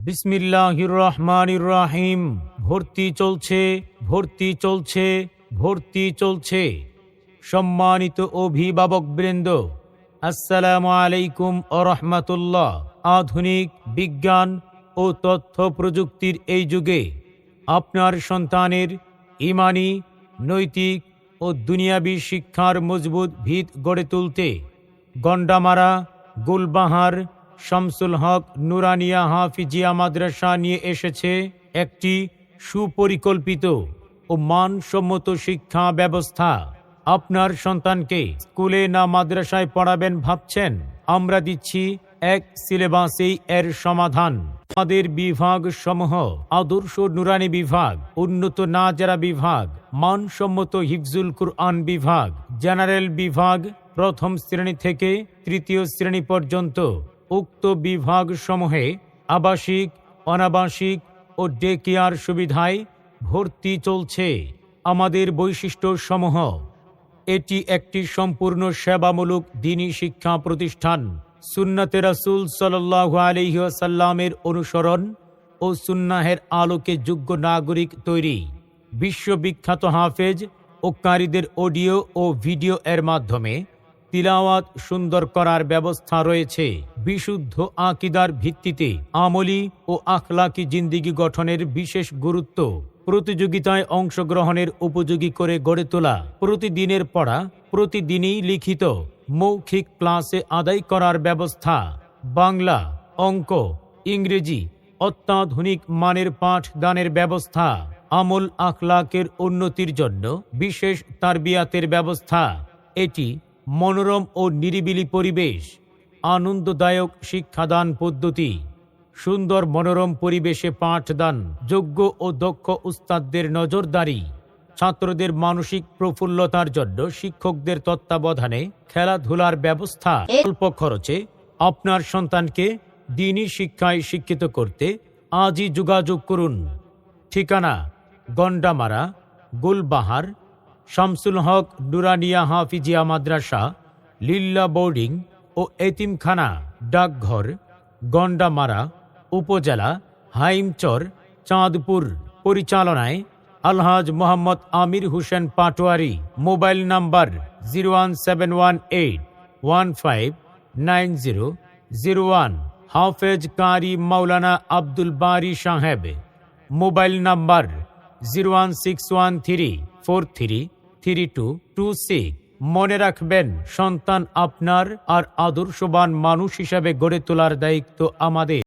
বিসমিল্লাহির রহমানির রহিম। ভর্তি চলছে, ভর্তি চলছে, ভর্তি চলছে। সম্মানিত অভিভাবকবৃন্দ, আসসালামু আলাইকুম ওয়া রাহমাতুল্লাহ। আধুনিক বিজ্ঞান ও তথ্য প্রযুক্তির এই যুগে আপনার সন্তানের ঈমানি, নৈতিক ও দুনিয়াবী শিক্ষার মজবুত ভিত গড়ে তুলতে গন্ডামারা গুলবাহার শামসুল হক নুরানিয়া হাফিজিয়া মাদ্রাসা নিয়ে এসেছে একটি সুপরিকল্পিত ও মানসম্মত শিক্ষা ব্যবস্থা। আপনার সন্তানকে স্কুলে না মাদ্রাসায় পড়াবেন ভাবছেন? আমরা দিচ্ছি এক সিলেবাসেই এর সমাধান। আমাদের বিভাগ সমূহ: আদর্শ নুরানি বিভাগ, উন্নত নাজারা বিভাগ, মানসম্মত হিফজুল কুরআন বিভাগ, জেনারেল বিভাগ প্রথম শ্রেণী থেকে তৃতীয় শ্রেণী পর্যন্ত। উক্ত বিভাগ সমূহে আবাসিক, অনাবাসিক ও ডে কেয়ার সুবিধায় ভর্তি চলছে। আমাদের বৈশিষ্ট্য সমূহ: এটি একটি সম্পূর্ণ সেবামূলক দ্বীনী শিক্ষা প্রতিষ্ঠান। সুন্নতে রাসূল সাল্লাল্লাহু আলাইহি ওয়াসাল্লামের অনুসরণ ও সুন্নাহের আলোকে যোগ্য নাগরিক তৈরি। বিশ্ববিখ্যাত হাফেজ ও কারীদের অডিও ও ভিডিও এর মাধ্যমে তিলাওয়াত সুন্দর করার ব্যবস্থা রয়েছে। বিশুদ্ধ আকীদার ভিত্তিতে আমলী ও আখলাকি জিন্দেগি গঠনের বিশেষ গুরুত্ব। প্রতিযোগিতায় অংশগ্রহণের উপযোগী করে গড়ে তোলা। প্রতিদিনের পড়া প্রতিদিনই লিখিত মৌখিক ক্লাসে আদায় করার ব্যবস্থা। বাংলা, অঙ্ক, ইংরেজি অত্যাধুনিক মানের পাঠদানের ব্যবস্থা। আমল আখলাকের উন্নতির জন্য বিশেষ তারবিয়াতের ব্যবস্থা। এটি মনোরম ও নিরিবিলি পরিবেশ, আনন্দদায়ক শিক্ষাদান পদ্ধতি, সুন্দর মনোরম পরিবেশে পাঠদান, যোগ্য ও দক্ষ উস্তাদদের নজরদারি, ছাত্রদের মানসিক প্রফুল্লতার জন্য শিক্ষকদের তত্ত্বাবধানে খেলাধুলার ব্যবস্থা। অল্প খরচে আপনার সন্তানকে দ্বীনী শিক্ষায় শিক্ষিত করতে আজই যোগাযোগ করুন। ঠিকানা: গন্ডামারা গুলবাহার শামসুল হক নুরানিয়া হাফিজিয়া মাদ্রাসা, লিল্লা বোর্ডিং ও এতিমখানা, ডাকঘর, গন্ডামারা, উপজেলা হাইমচর, চাঁদপুর। পরিচালনায় Alhaj Mohammad Amir Hossain Patwari. Mobile number 01718159001। Hafez Qari Maulana Abdul Bari Saheb. Mobile number 01613433226। মনে রাখবেন, সন্তান আপনার, আর আদর্শবান মানুষ হিসাবে গড়ে তোলার দায়িত্ব আমাদের।